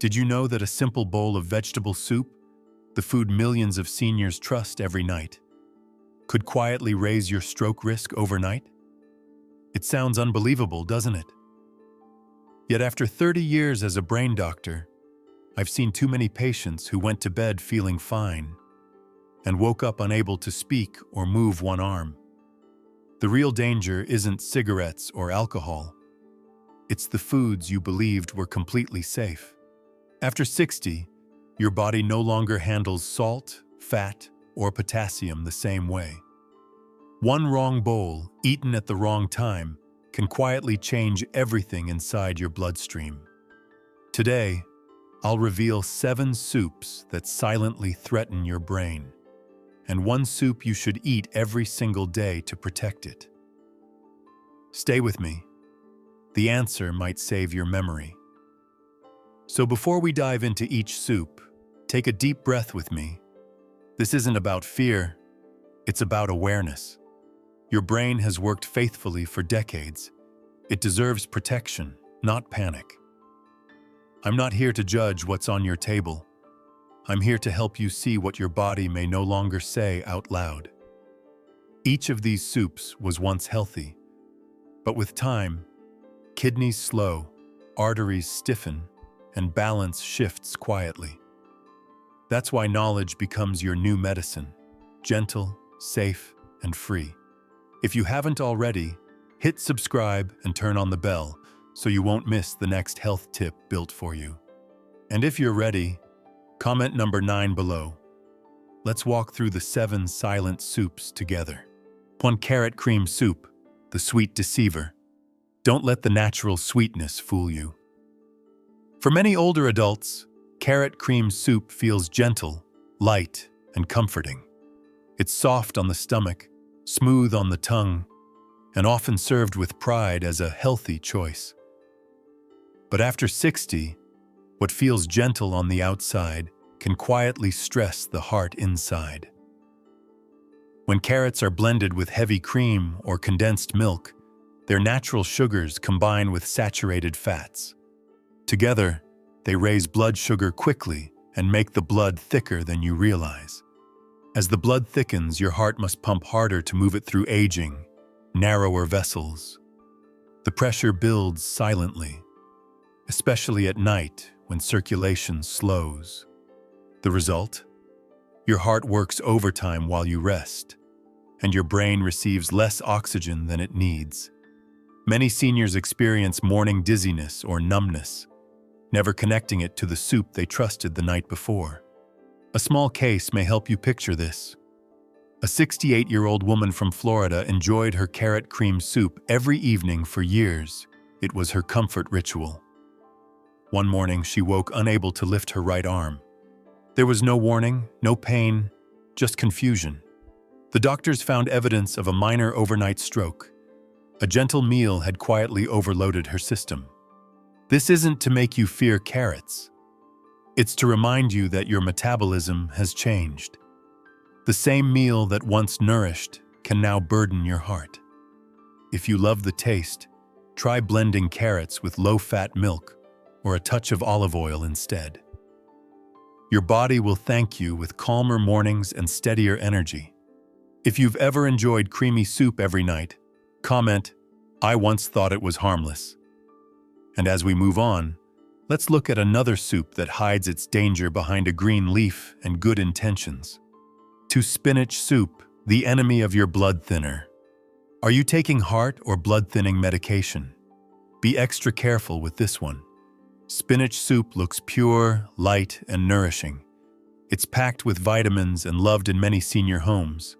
Did you know that a simple bowl of vegetable soup, the food millions of seniors trust every night, could quietly raise your stroke risk overnight? It sounds unbelievable, doesn't it? Yet after 30 years as a brain doctor, I've seen too many patients who went to bed feeling fine and woke up unable to speak or move one arm. The real danger isn't cigarettes or alcohol. It's the foods you believed were completely safe. After 60, your body no longer handles salt, fat, or potassium the same way. One wrong bowl, eaten at the wrong time, can quietly change everything inside your bloodstream. Today, I'll reveal 7 soups that silently threaten your brain, and 1 soup you should eat every single day to protect it. Stay with me. The answer might save your memory. So before we dive into each soup, take a deep breath with me. This isn't about fear, it's about awareness. Your brain has worked faithfully for decades. It deserves protection, not panic. I'm not here to judge what's on your table. I'm here to help you see what your body may no longer say out loud. Each of these soups was once healthy, but with time, kidneys slow, arteries stiffen, and balance shifts quietly. That's why knowledge becomes your new medicine, gentle, safe, and free. If you haven't already, hit subscribe and turn on the bell so you won't miss the next health tip built for you. And if you're ready, comment number 9 below. Let's walk through the 7 silent soups together. 1. Carrot cream soup, the sweet deceiver. Don't let the natural sweetness fool you. For many older adults, carrot cream soup feels gentle, light, and comforting. It's soft on the stomach, smooth on the tongue, and often served with pride as a healthy choice. But after 60, what feels gentle on the outside can quietly stress the heart inside. When carrots are blended with heavy cream or condensed milk, their natural sugars combine with saturated fats. Together, they raise blood sugar quickly and make the blood thicker than you realize. As the blood thickens, your heart must pump harder to move it through aging, narrower vessels. The pressure builds silently, especially at night when circulation slows. The result? Your heart works overtime while you rest, and your brain receives less oxygen than it needs. Many seniors experience morning dizziness or numbness, never connecting it to the soup they trusted the night before. A small case may help you picture this. A 68-year-old woman from Florida enjoyed her carrot cream soup every evening for years. It was her comfort ritual. One morning, she woke unable to lift her right arm. There was no warning, no pain, just confusion. The doctors found evidence of a minor overnight stroke. A gentle meal had quietly overloaded her system. This isn't to make you fear carrots. It's to remind you that your metabolism has changed. The same meal that once nourished can now burden your heart. If you love the taste, try blending carrots with low-fat milk or a touch of olive oil instead. Your body will thank you with calmer mornings and steadier energy. If you've ever enjoyed creamy soup every night, comment, "I once thought it was harmless." And as we move on, let's look at another soup that hides its danger behind a green leaf and good intentions. 2. Spinach soup, the enemy of your blood thinner. Are you taking heart or blood thinning medication? Be extra careful with this one. Spinach soup looks pure, light, and nourishing. It's packed with vitamins and loved in many senior homes.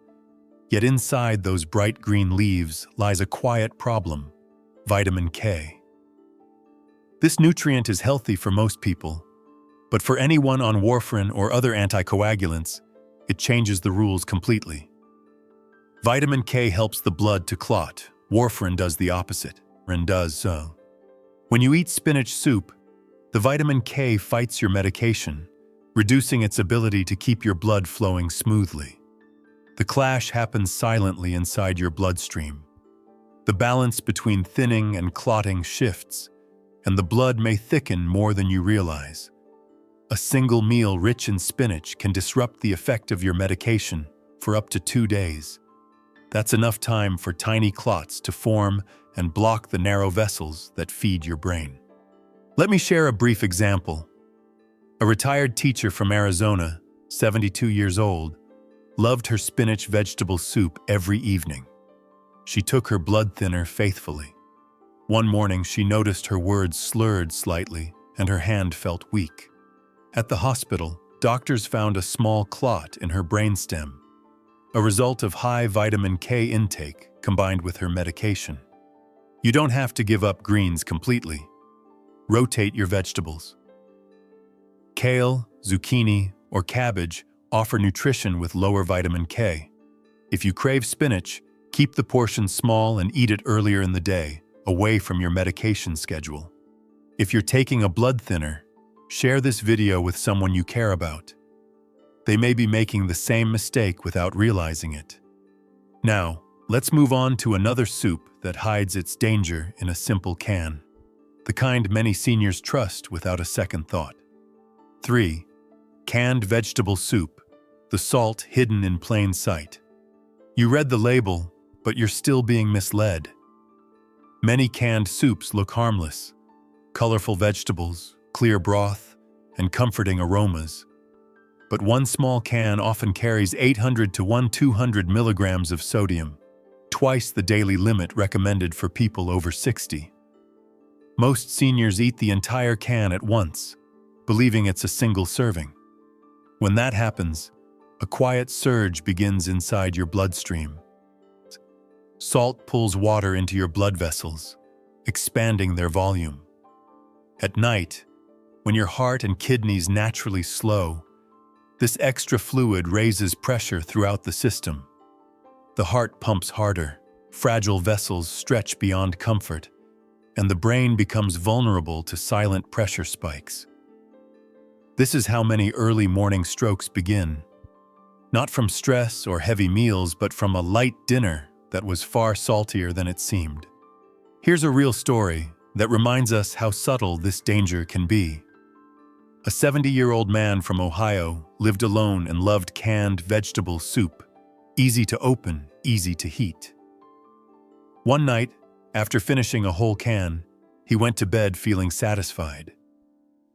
Yet inside those bright green leaves lies a quiet problem: vitamin K. This nutrient is healthy for most people, but for anyone on warfarin or other anticoagulants, it changes the rules completely. Vitamin K helps the blood to clot. Warfarin does the opposite, and does so. When you eat spinach soup, the vitamin K fights your medication, reducing its ability to keep your blood flowing smoothly. The clash happens silently inside your bloodstream. The balance between thinning and clotting shifts, and the blood may thicken more than you realize. A single meal rich in spinach can disrupt the effect of your medication for up to 2 days. That's enough time for tiny clots to form and block the narrow vessels that feed your brain. Let me share a brief example. A retired teacher from Arizona, 72 years old, loved her spinach vegetable soup every evening. She took her blood thinner faithfully. One morning, she noticed her words slurred slightly and her hand felt weak. At the hospital, doctors found a small clot in her brainstem, a result of high vitamin K intake combined with her medication. You don't have to give up greens completely. Rotate your vegetables. Kale, zucchini, or cabbage offer nutrition with lower vitamin K. If you crave spinach, keep the portion small and eat it earlier in the day, away from your medication schedule. If you're taking a blood thinner, share this video with someone you care about. They may be making the same mistake without realizing it. Now, let's move on to another soup that hides its danger in a simple can. The kind many seniors trust without a second thought. 3. Canned vegetable soup, the salt hidden in plain sight. You read the label, but you're still being misled. Many canned soups look harmless. Colorful vegetables, clear broth, and comforting aromas. But one small can often carries 800 to 200 milligrams of sodium, twice the daily limit recommended for people over 60. Most seniors eat the entire can at once, believing it's a single serving. When that happens, a quiet surge begins inside your bloodstream. Salt pulls water into your blood vessels, expanding their volume. At night, when your heart and kidneys naturally slow, this extra fluid raises pressure throughout the system. The heart pumps harder, fragile vessels stretch beyond comfort, and the brain becomes vulnerable to silent pressure spikes. This is how many early morning strokes begin. Not from stress or heavy meals, but from a light dinner that was far saltier than it seemed. Here's a real story that reminds us how subtle this danger can be. A 70-year-old man from Ohio lived alone and loved canned vegetable soup, easy to open, easy to heat. One night, after finishing a whole can, he went to bed feeling satisfied.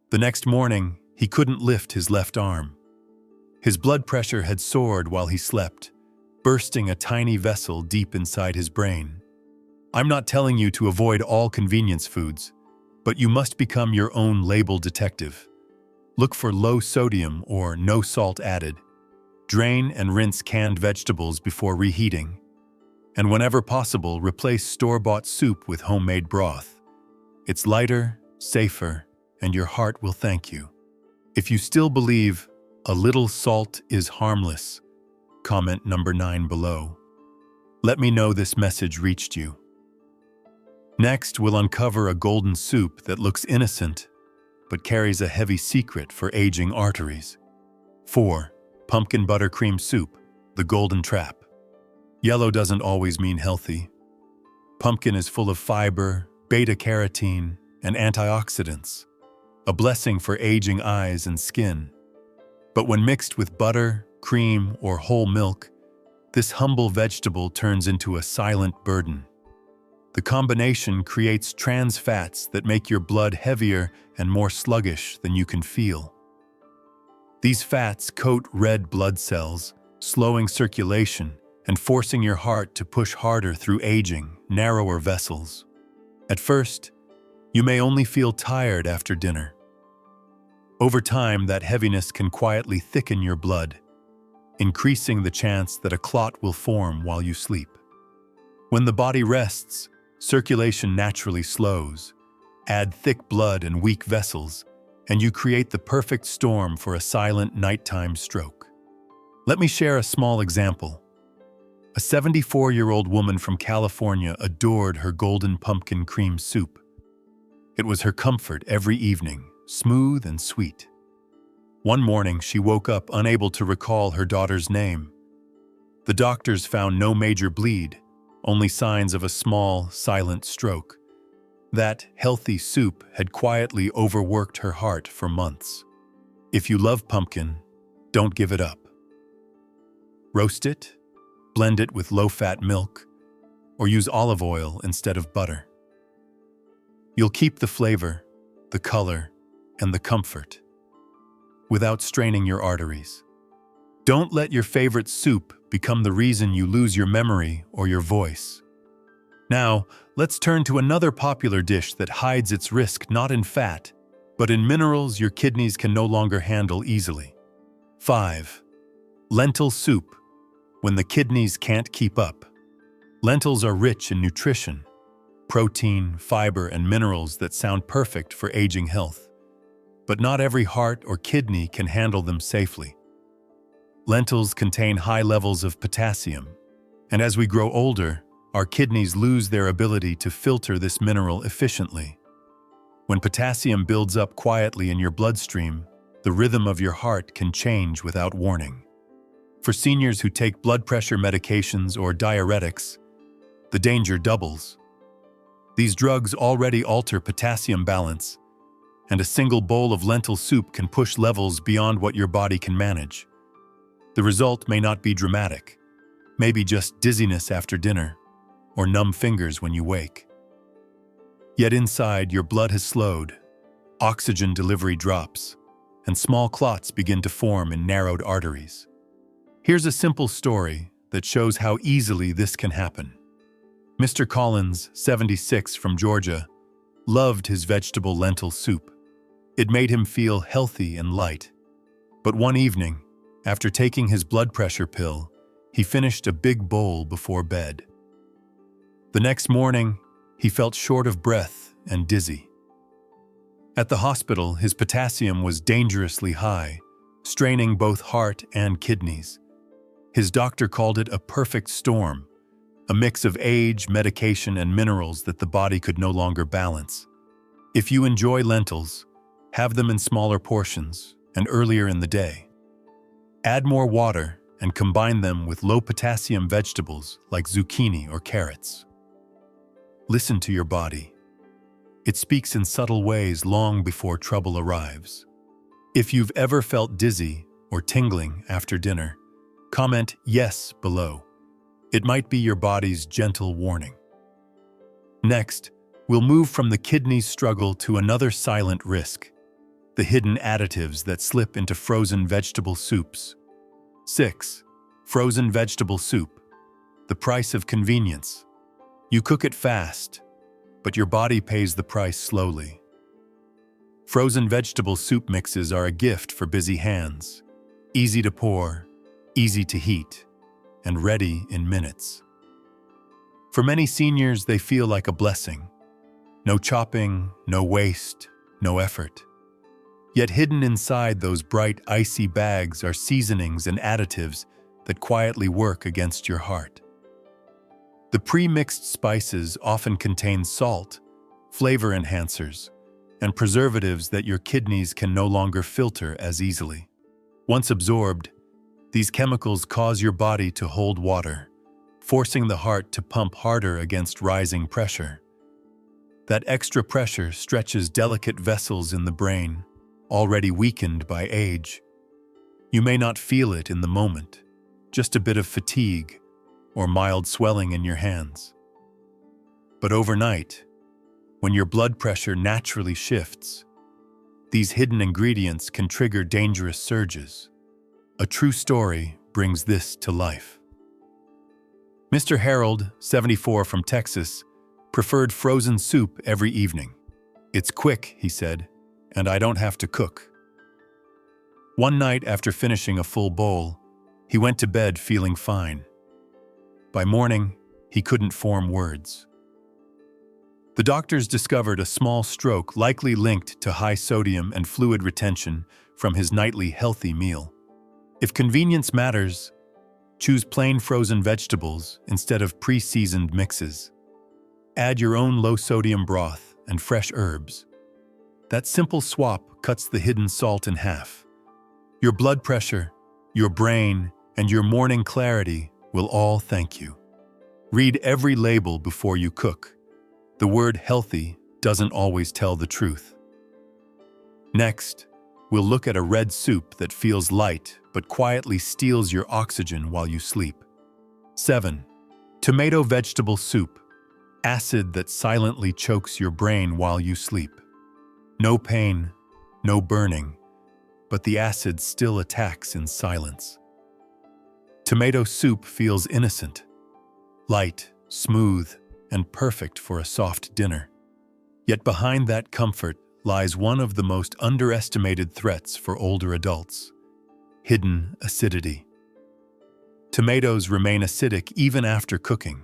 The next morning, he couldn't lift his left arm. His blood pressure had soared while he slept, bursting a tiny vessel deep inside his brain. I'm not telling you to avoid all convenience foods, but you must become your own label detective. Look for low sodium or no salt added. Drain and rinse canned vegetables before reheating. And whenever possible, replace store-bought soup with homemade broth. It's lighter, safer, and your heart will thank you. If you still believe a little salt is harmless, comment number 9 below. Let me know this message reached you. Next, we'll uncover a golden soup that looks innocent, but carries a heavy secret for aging arteries. 4. Pumpkin buttercream soup, the golden trap. Yellow doesn't always mean healthy. Pumpkin is full of fiber, beta-carotene, and antioxidants, a blessing for aging eyes and skin. But when mixed with butter, cream, or whole milk, this humble vegetable turns into a silent burden. The combination creates trans fats that make your blood heavier and more sluggish than you can feel. These fats coat red blood cells, slowing circulation and forcing your heart to push harder through aging, narrower vessels. At first, you may only feel tired after dinner. Over time, that heaviness can quietly thicken your blood, increasing the chance that a clot will form while you sleep. When the body rests, circulation naturally slows. Add thick blood and weak vessels, and you create the perfect storm for a silent nighttime stroke. Let me share a small example. A 74-year-old woman from California adored her golden pumpkin cream soup. It was her comfort every evening, smooth and sweet. One morning, she woke up unable to recall her daughter's name. The doctors found no major bleed, only signs of a small, silent stroke. That healthy soup had quietly overworked her heart for months. If you love pumpkin, don't give it up. Roast it, blend it with low-fat milk, or use olive oil instead of butter. You'll keep the flavor, the color, and the comfort without straining your arteries. Don't let your favorite soup become the reason you lose your memory or your voice. Now, let's turn to another popular dish that hides its risk not in fat, but in minerals your kidneys can no longer handle easily. 5. Lentil soup, when the kidneys can't keep up. Lentils are rich in nutrition, protein, fiber, and minerals that sound perfect for aging health. But not every heart or kidney can handle them safely. Lentils contain high levels of potassium, and as we grow older, our kidneys lose their ability to filter this mineral efficiently. When potassium builds up quietly in your bloodstream, the rhythm of your heart can change without warning. For seniors who take blood pressure medications or diuretics, the danger doubles. These drugs already alter potassium balance, and a single bowl of lentil soup can push levels beyond what your body can manage. The result may not be dramatic, maybe just dizziness after dinner, or numb fingers when you wake. Yet inside, your blood has slowed, oxygen delivery drops, and small clots begin to form in narrowed arteries. Here's a simple story that shows how easily this can happen. Mr. Collins, 76, from Georgia, loved his vegetable lentil soup. It made him feel healthy and light. But one evening, after taking his blood pressure pill, he finished a big bowl before bed. The next morning, he felt short of breath and dizzy. At the hospital, his potassium was dangerously high, straining both heart and kidneys. His doctor called it a perfect storm, a mix of age, medication, and minerals that the body could no longer balance. If you enjoy lentils, have them in smaller portions and earlier in the day. Add more water and combine them with low-potassium vegetables like zucchini or carrots. Listen to your body. It speaks in subtle ways long before trouble arrives. If you've ever felt dizzy or tingling after dinner, comment "yes" below. It might be your body's gentle warning. Next, we'll move from the kidney struggle to another silent risk: the hidden additives that slip into frozen vegetable soups. 6. Frozen vegetable soup, the price of convenience. You cook it fast, but your body pays the price slowly. Frozen vegetable soup mixes are a gift for busy hands. Easy to pour, easy to heat, and ready in minutes. For many seniors, they feel like a blessing. No chopping, no waste, no effort. Yet hidden inside those bright, icy bags are seasonings and additives that quietly work against your heart. The pre-mixed spices often contain salt, flavor enhancers, and preservatives that your kidneys can no longer filter as easily. Once absorbed, these chemicals cause your body to hold water, forcing the heart to pump harder against rising pressure. That extra pressure stretches delicate vessels in the brain, already weakened by age. You may not feel it in the moment, just a bit of fatigue or mild swelling in your hands. But overnight, when your blood pressure naturally shifts, these hidden ingredients can trigger dangerous surges. A true story brings this to life. Mr. Harold, 74, from Texas, preferred frozen soup every evening. "It's quick," he said, "and I don't have to cook." One night after finishing a full bowl, he went to bed feeling fine. By morning, he couldn't form words. The doctors discovered a small stroke likely linked to high sodium and fluid retention from his nightly healthy meal. If convenience matters, choose plain frozen vegetables instead of pre-seasoned mixes. Add your own low-sodium broth and fresh herbs. That simple swap cuts the hidden salt in half. Your blood pressure, your brain, and your morning clarity will all thank you. Read every label before you cook. The word healthy doesn't always tell the truth. Next, we'll look at a red soup that feels light but quietly steals your oxygen while you sleep. 7. Tomato vegetable soup. Acid that silently chokes your brain while you sleep. No pain, no burning, but the acid still attacks in silence. Tomato soup feels innocent, light, smooth, and perfect for a soft dinner. Yet behind that comfort lies one of the most underestimated threats for older adults: hidden acidity. Tomatoes remain acidic even after cooking,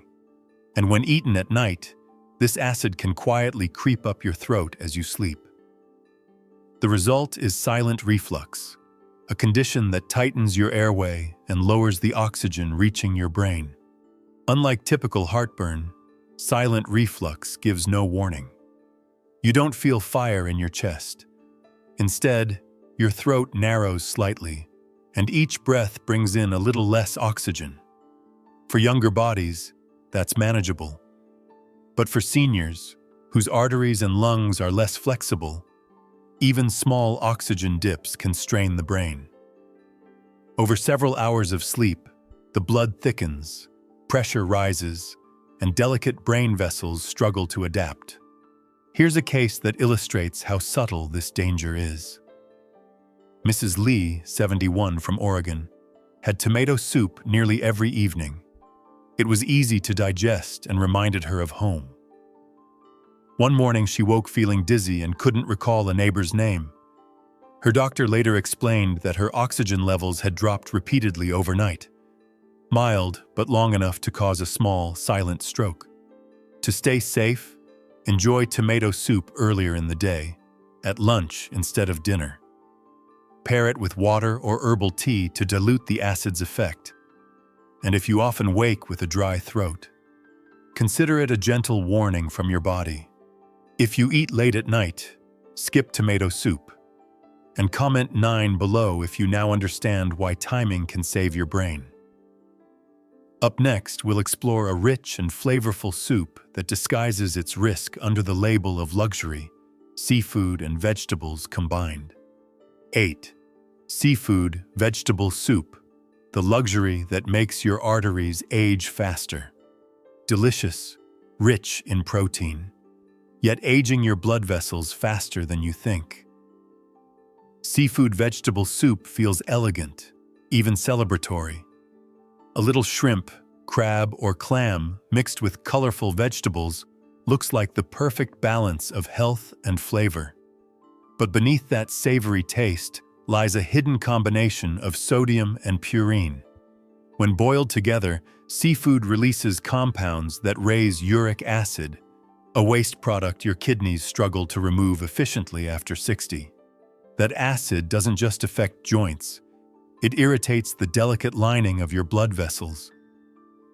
and when eaten at night, this acid can quietly creep up your throat as you sleep. The result is silent reflux, a condition that tightens your airway and lowers the oxygen reaching your brain. Unlike typical heartburn, silent reflux gives no warning. You don't feel fire in your chest. Instead, your throat narrows slightly, and each breath brings in a little less oxygen. For younger bodies, that's manageable. But for seniors, whose arteries and lungs are less flexible, even small oxygen dips can strain the brain. Over several hours of sleep, the blood thickens, pressure rises, and delicate brain vessels struggle to adapt. Here's a case that illustrates how subtle this danger is. Mrs. Lee, 71, from Oregon, had tomato soup nearly every evening. It was easy to digest and reminded her of home. One morning she woke feeling dizzy and couldn't recall a neighbor's name. Her doctor later explained that her oxygen levels had dropped repeatedly overnight. Mild, but long enough to cause a small, silent stroke. To stay safe, enjoy tomato soup earlier in the day, at lunch instead of dinner. Pair it with water or herbal tea to dilute the acid's effect. And if you often wake with a dry throat, consider it a gentle warning from your body. If you eat late at night, skip tomato soup. And comment 9 below if you now understand why timing can save your brain. Up next, we'll explore a rich and flavorful soup that disguises its risk under the label of luxury, seafood and vegetables combined. 8. Seafood vegetable soup, the luxury that makes your arteries age faster. Delicious, rich in protein, yet aging your blood vessels faster than you think. Seafood vegetable soup feels elegant, even celebratory. A little shrimp, crab, or clam mixed with colorful vegetables looks like the perfect balance of health and flavor. But beneath that savory taste lies a hidden combination of sodium and purine. When boiled together, seafood releases compounds that raise uric acid, a waste product your kidneys struggle to remove efficiently after 60. That acid doesn't just affect joints. It irritates the delicate lining of your blood vessels.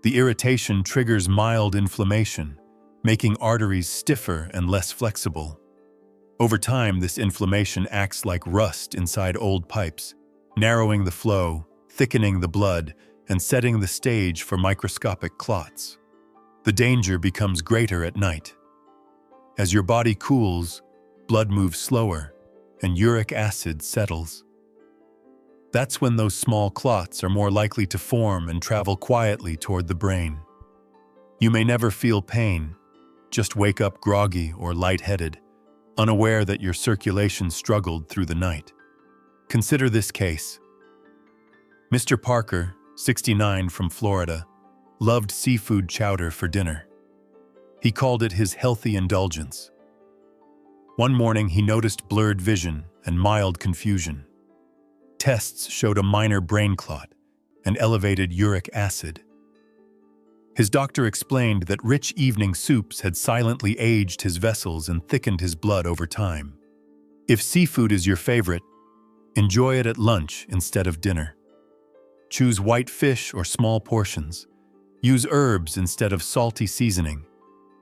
The irritation triggers mild inflammation, making arteries stiffer and less flexible. Over time, this inflammation acts like rust inside old pipes, narrowing the flow, thickening the blood, and setting the stage for microscopic clots. The danger becomes greater at night. As your body cools, blood moves slower, and uric acid settles. That's when those small clots are more likely to form and travel quietly toward the brain. You may never feel pain, just wake up groggy or lightheaded, unaware that your circulation struggled through the night. Consider this case. Mr. Parker, 69, from Florida, loved seafood chowder for dinner. He called it his healthy indulgence. One morning he noticed blurred vision and mild confusion. Tests showed a minor brain clot and elevated uric acid. His doctor explained that rich evening soups had silently aged his vessels and thickened his blood over time. If seafood is your favorite, enjoy it at lunch instead of dinner. Choose white fish or small portions. Use herbs instead of salty seasoning.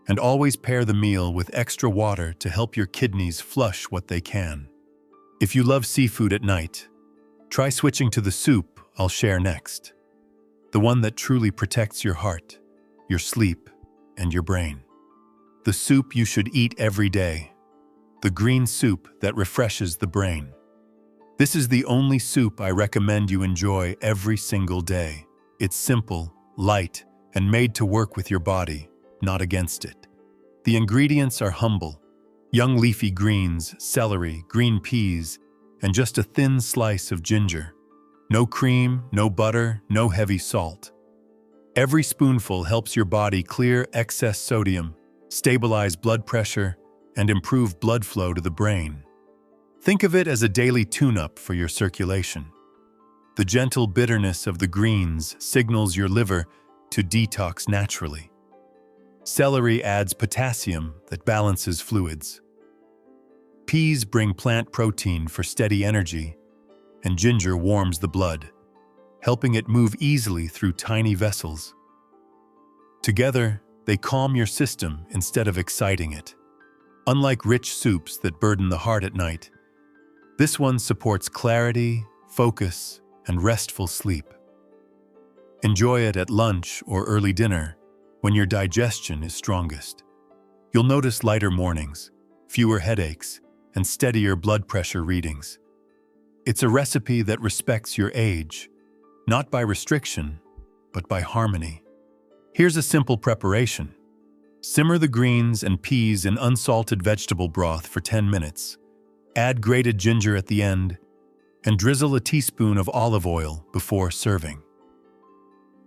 And always pair the meal with extra water to help your kidneys flush what they can. If you love seafood at night, try switching to the soup I'll share next. The one that truly protects your heart, your sleep, and your brain. The soup you should eat every day. The green soup that refreshes the brain. This is the only soup I recommend you enjoy every single day. It's simple, light, and made to work with your body, not against it. The ingredients are humble: young leafy greens, celery, green peas, and just a thin slice of ginger. No cream, no butter, no heavy salt. Every spoonful helps your body clear excess sodium, stabilize blood pressure, and improve blood flow to the brain. Think of it as a daily tune-up for your circulation. The gentle bitterness of the greens signals your liver to detox naturally. Celery adds potassium that balances fluids. Peas bring plant protein for steady energy, and ginger warms the blood, helping it move easily through tiny vessels. Together, they calm your system instead of exciting it. Unlike rich soups that burden the heart at night, this one supports clarity, focus, and restful sleep. Enjoy it at lunch or early dinner when your digestion is strongest. You'll notice lighter mornings, fewer headaches, and steadier blood pressure readings. It's a recipe that respects your age, not by restriction, but by harmony. Here's a simple preparation. Simmer the greens and peas in unsalted vegetable broth for 10 minutes. Add grated ginger at the end, and drizzle a teaspoon of olive oil before serving.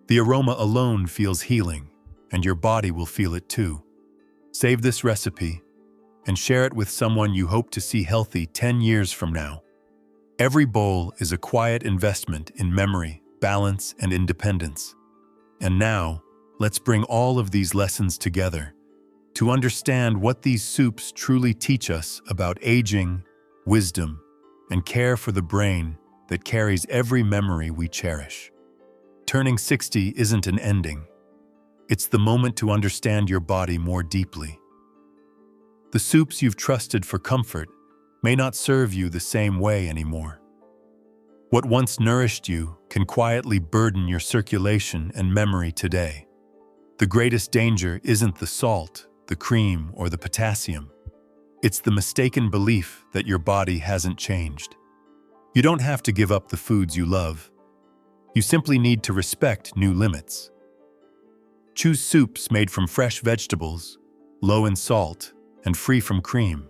The aroma alone feels healing, and your body will feel it too. Save this recipe and share it with someone you hope to see healthy 10 years from now. Every bowl is a quiet investment in memory, balance, and independence. And now, let's bring all of these lessons together to understand what these soups truly teach us about aging, wisdom, and care for the brain that carries every memory we cherish. Turning 60 isn't an ending. It's the moment to understand your body more deeply. The soups you've trusted for comfort may not serve you the same way anymore. What once nourished you can quietly burden your circulation and memory today. The greatest danger isn't the salt, the cream, or the potassium. It's the mistaken belief that your body hasn't changed. You don't have to give up the foods you love. You simply need to respect new limits. Choose soups made from fresh vegetables, low in salt, and free from cream.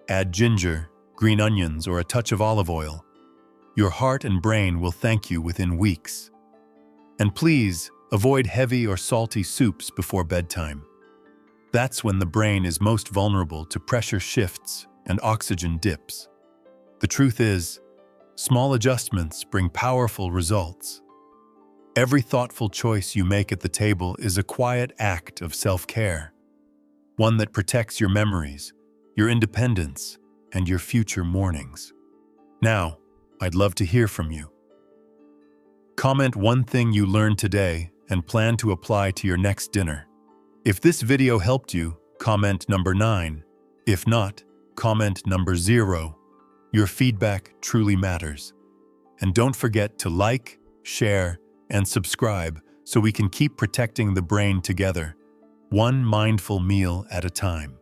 Add ginger, green onions, or a touch of olive oil. Your heart and brain will thank you within weeks. And please, avoid heavy or salty soups before bedtime. That's when the brain is most vulnerable to pressure shifts and oxygen dips. The truth is, small adjustments bring powerful results. Every thoughtful choice you make at the table is a quiet act of self-care, one that protects your memories, your independence, and your future mornings. Now, I'd love to hear from you. Comment one thing you learned today and plan to apply to your next dinner. If this video helped you, comment number 9. If not, comment number 0. Your feedback truly matters. And don't forget to like, share, and subscribe so we can keep protecting the brain together, one mindful meal at a time.